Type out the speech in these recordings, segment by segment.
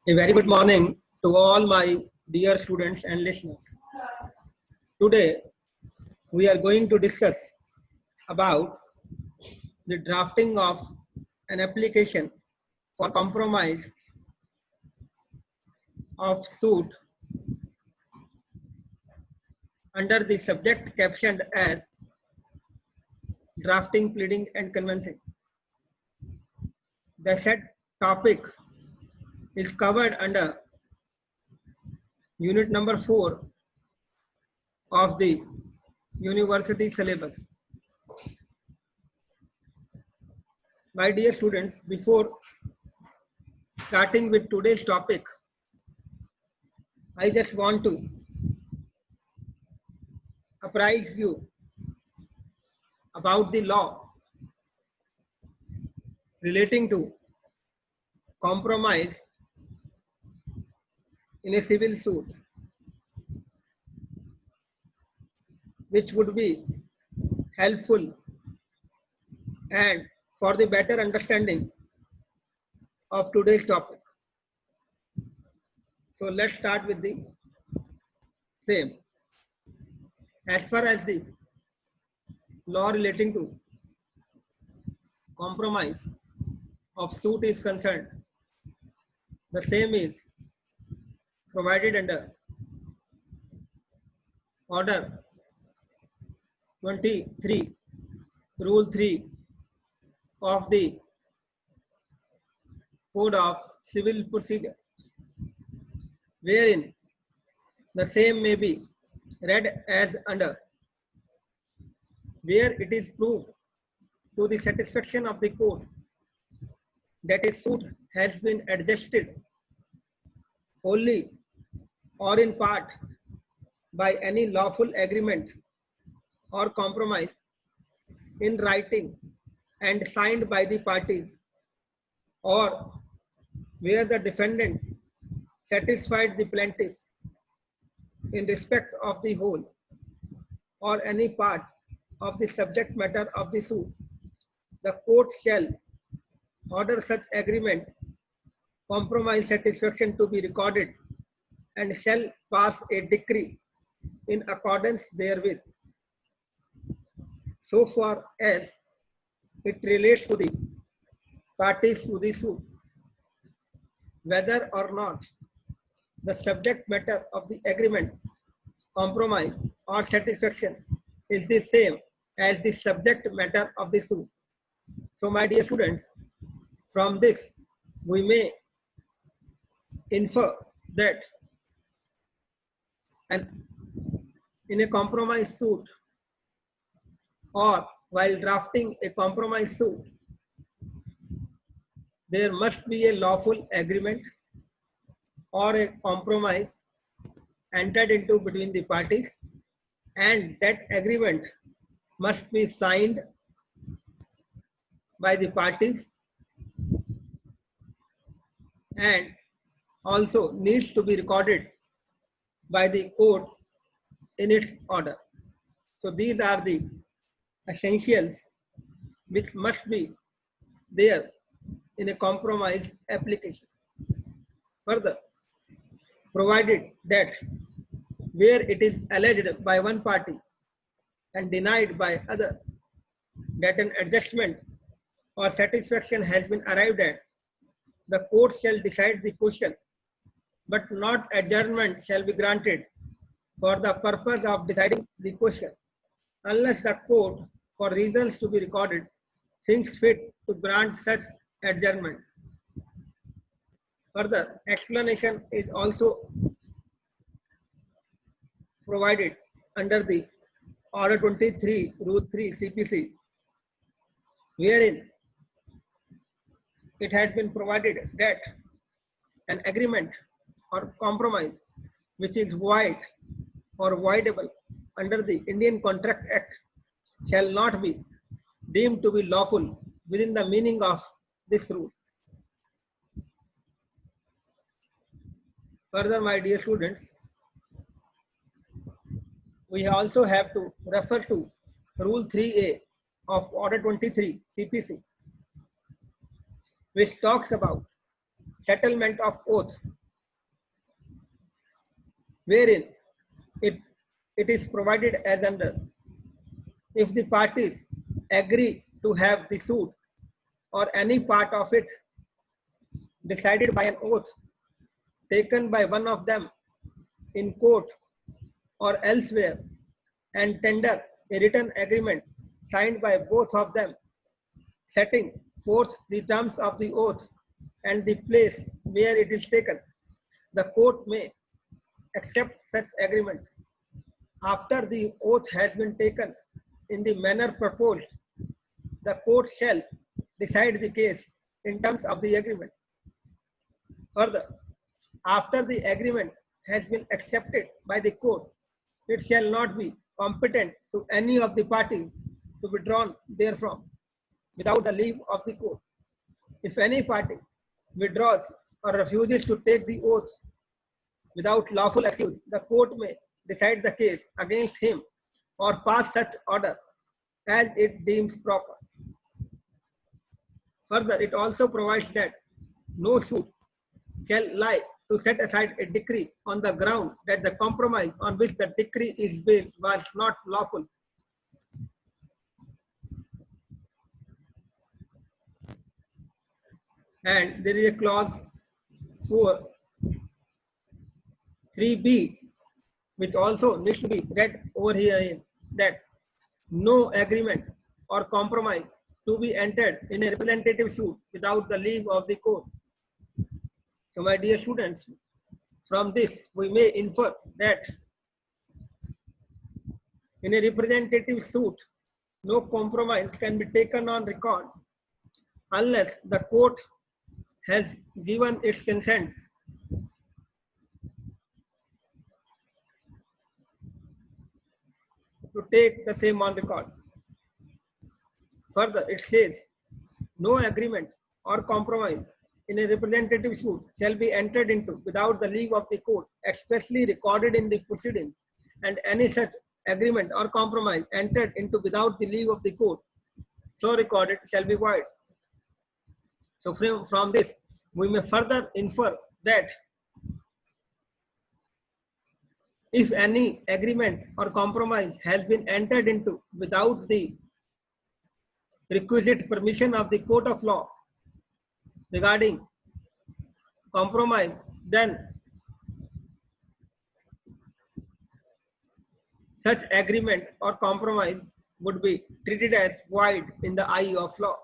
A very good morning to all my dear students and listeners. Today, we are going to discuss about the drafting of an application for compromise of suit under the subject captioned as drafting, pleading and convincing. The said topic is covered under unit number 4 of the university syllabus. My dear students, before starting with today's topic, I just want to apprise you about the law relating to compromise in a civil suit, which would be helpful and for the better understanding of today's topic. So let's start with the same. As far as the law relating to compromise of suit is concerned, the same is provided under Order 23, Rule 3 of the Code of Civil Procedure, wherein the same may be read as under: where it is proved to the satisfaction of the court that a suit has been adjusted wholly or in part by any lawful agreement or compromise in writing and signed by the parties, or where the defendant satisfied the plaintiff in respect of the whole or any part of the subject matter of the suit, the court shall order such agreement compromise satisfaction to be recorded and shall pass a decree in accordance therewith, so far as it relates to the parties to the suit, whether or not the subject matter of the agreement, compromise or satisfaction is the same as the subject matter of the suit. So my dear students, from this we may infer that in a compromise suit or while drafting a compromise suit, there must be a lawful agreement or a compromise entered into between the parties, and that agreement must be signed by the parties and also needs to be recorded by the court in its order. So these are the essentials which must be there in a compromise application. Further, provided that where it is alleged by one party and denied by other that an adjustment or satisfaction has been arrived at, the court shall decide the question, but not adjournment shall be granted for the purpose of deciding the question, unless the court, for reasons to be recorded, thinks fit to grant such adjournment. Further explanation is also provided under the Order 23, Rule 3 CPC, wherein it has been provided that an agreement or compromise which is void or voidable under the Indian Contract Act shall not be deemed to be lawful within the meaning of this rule. Further, my dear students, we also have to refer to Rule 3A of Order 23 CPC, which talks about settlement of oath wherein it, it is provided as under. If the parties agree to have the suit or any part of it decided by an oath taken by one of them in court or elsewhere and tender a written agreement signed by both of them setting forth the terms of the oath and the place where it is taken, the court may accept such agreement. After the oath has been taken in the manner proposed, the court shall decide the case in terms of the agreement. Further, after the agreement has been accepted by the court, it shall not be competent to any of the parties to be drawn therefrom without the leave of the court. If any party withdraws or refuses to take the oath without lawful excuse, the court may decide the case against him or pass such order as it deems proper. Further, it also provides that no suit shall lie to set aside a decree on the ground that the compromise on which the decree is based was not lawful. And there is a clause 3b, which also needs to be read over here, in that no agreement or compromise to be entered in a representative suit without the leave of the court. So my dear students, from this we may infer that in a representative suit, no compromise can be taken on record unless the court has given its consent. To take the same on record. Further, it says, no agreement or compromise in a representative suit shall be entered into without the leave of the court expressly recorded in the proceeding, and any such agreement or compromise entered into without the leave of the court so recorded shall be void. So from this, we may further infer that if any agreement or compromise has been entered into without the requisite permission of the court of law regarding compromise, then such agreement or compromise would be treated as void in the eye of law.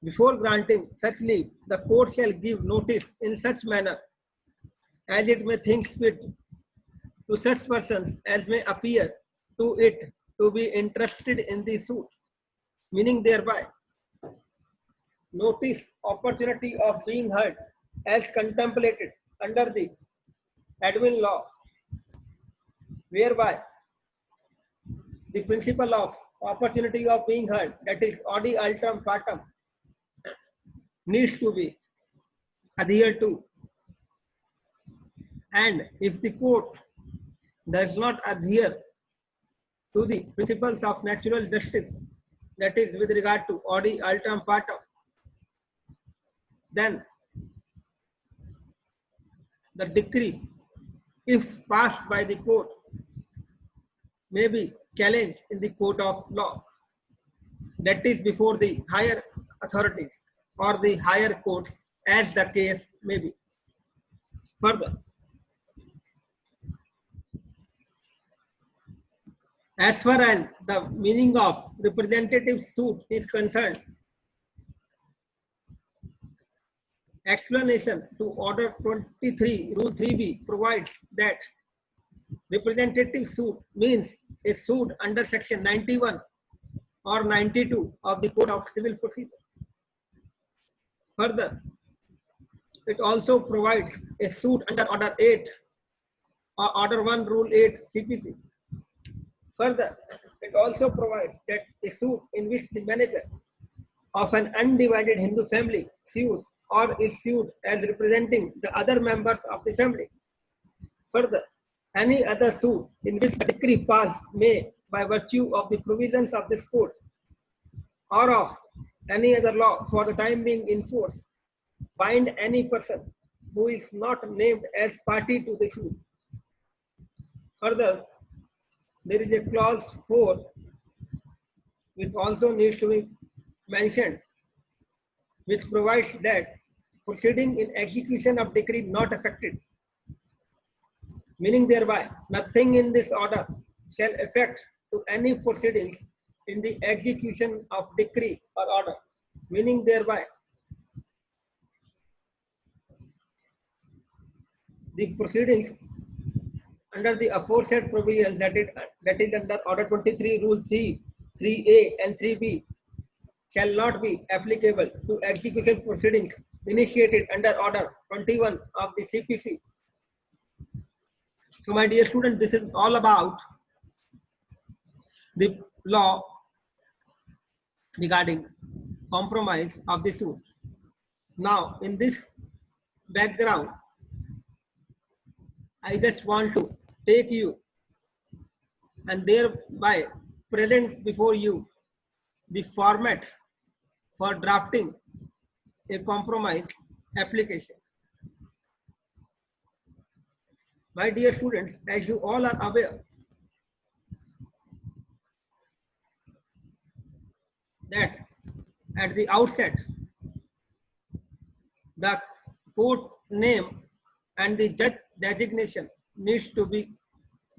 Before granting such leave, the court shall give notice in such manner as it may think fit to such persons as may appear to it to be interested in the suit, meaning thereby notice opportunity of being heard as contemplated under the admin law, whereby the principle of opportunity of being heard, that is audi alteram partem, needs to be adhered to. And if the court does not adhere to the principles of natural justice, that is with regard to audi alteram partem, then the decree, if passed by the court, may be challenged in the court of law, that is before the higher authorities or the higher courts, as the case may be. Further, as far as the meaning of representative suit is concerned, explanation to Order 23, Rule 3b provides that representative suit means a suit under Section 91 or 92 of the Code of Civil Procedure. Further, it also provides a suit under Order 8 or Order 1, Rule 8 CPC. Further, it also provides that a suit in which the manager of an undivided Hindu family sues or is sued as representing the other members of the family. Further, any other suit in which a decree passed may, by virtue of the provisions of this code or of any other law for the time being in force, bind any person who is not named as party to the suit. Further, there is a clause 4 which also needs to be mentioned, which provides that proceeding in execution of decree not affected, meaning thereby nothing in this order shall affect to any proceedings in the execution of decree or order, meaning thereby the proceedings under the aforesaid provisions, that is under Order 23, Rule 3, 3A and 3B, shall not be applicable to execution proceedings initiated under Order 21 of the CPC. So my dear students, this is all about the law regarding compromise of the suit. Now, in this background, I just want to take you and thereby present before you the format for drafting a compromise application. My dear students, as you all are aware that at the outset, the court name and the judge designation needs to be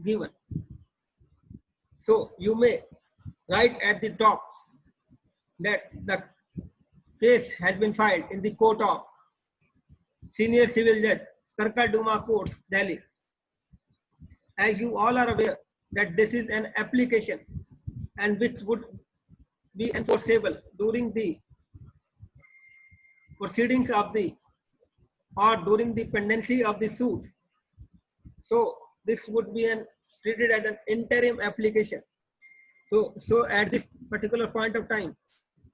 given. So you may write at the top that the case has been filed in the court of Senior Civil Judge, Karkarduma Courts, Delhi. As you all are aware that this is an application and which would be enforceable during the proceedings of the or during the pendency of the suit. So this would be treated as an interim application. So at this particular point of time,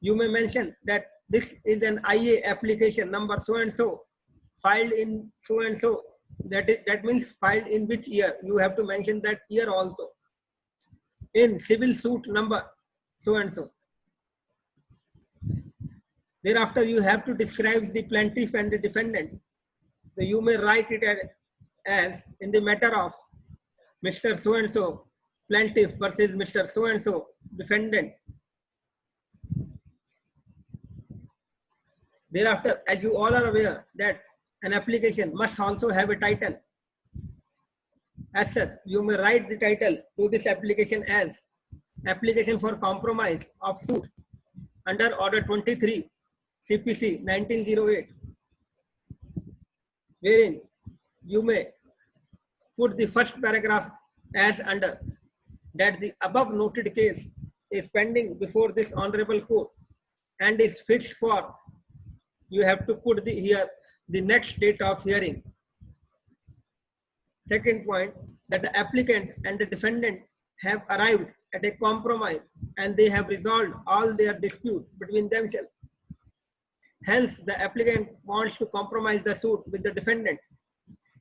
you may mention that this is an IA application number so and so, filed in so and so. That means filed in which year. You have to mention that year also. In civil suit number so and so. Thereafter, you have to describe the plaintiff and the defendant. So you may write it as in the matter of Mr. So and so plaintiff versus Mr. So and so defendant. Thereafter, as you all are aware that an application must also have a title. As such, you may write the title to this application as Application for Compromise of Suit under Order 23 CPC 1908, wherein you may put the first paragraph as under that the above noted case is pending before this honorable court and is fixed for, you have to put the next date of hearing. Second point, that the applicant and the defendant have arrived at a compromise and they have resolved all their dispute between themselves. Hence, the applicant wants to compromise the suit with the defendant.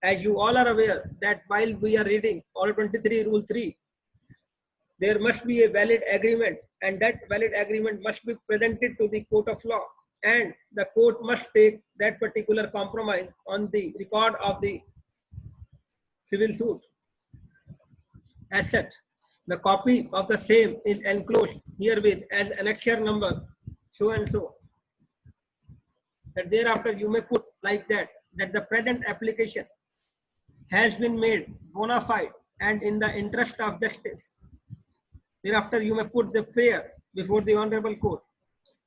As you all are aware that while we are reading Order 23 Rule 3, there must be a valid agreement and that valid agreement must be presented to the court of law and the court must take that particular compromise on the record of the civil suit. As such, the copy of the same is enclosed herewith as annexure number so and so. And thereafter you may put like that the present application has been made bona fide and in the interest of justice. Thereafter you may put the prayer before the honorable court.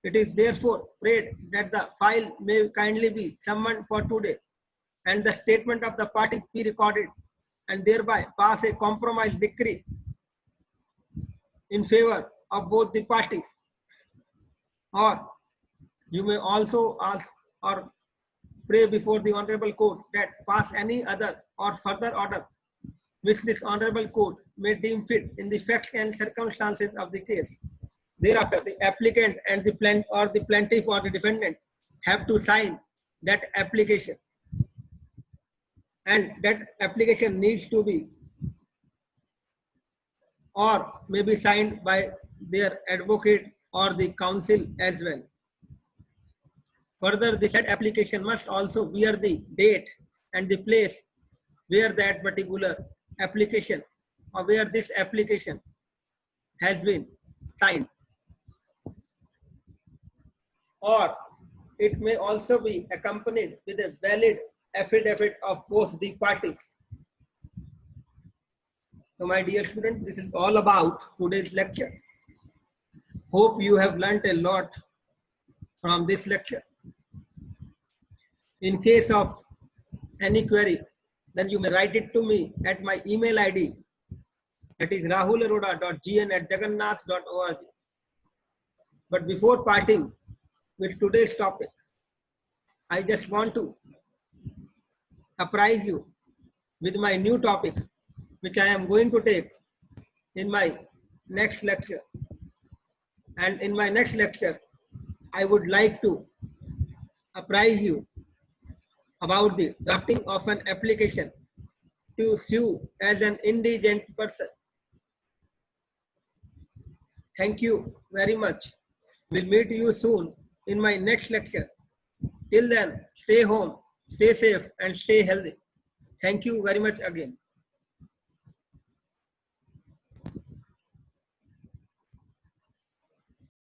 It is therefore prayed that the file may kindly be summoned for today and the statement of the parties be recorded and thereby pass a compromise decree in favor of both the parties. Or you may also ask or pray before the honorable court that pass any other or further order which this honorable court may deem fit in the facts and circumstances of the case. Thereafter, the applicant and the plaintiff or the defendant have to sign that application, and that application needs to be or may be signed by their advocate or the counsel as well. Further, the said application must also bear the date and the place where that particular application or where this application has been signed. Or it may also be accompanied with a valid affidavit of both the parties. So my dear students, this is all about today's lecture. Hope you have learnt a lot from this lecture. In case of any query, then you may write it to me at my email ID, that is rahularoda.gn@jagannath.org. But before parting with today's topic, I just want to apprise you with my new topic, which I am going to take in my next lecture. And in my next lecture, I would like to apprise you about the drafting of an application to sue as an indigent person. Thank you very much. We'll meet you soon in my next lecture. Till then, stay home, stay safe, and stay healthy. Thank you very much again.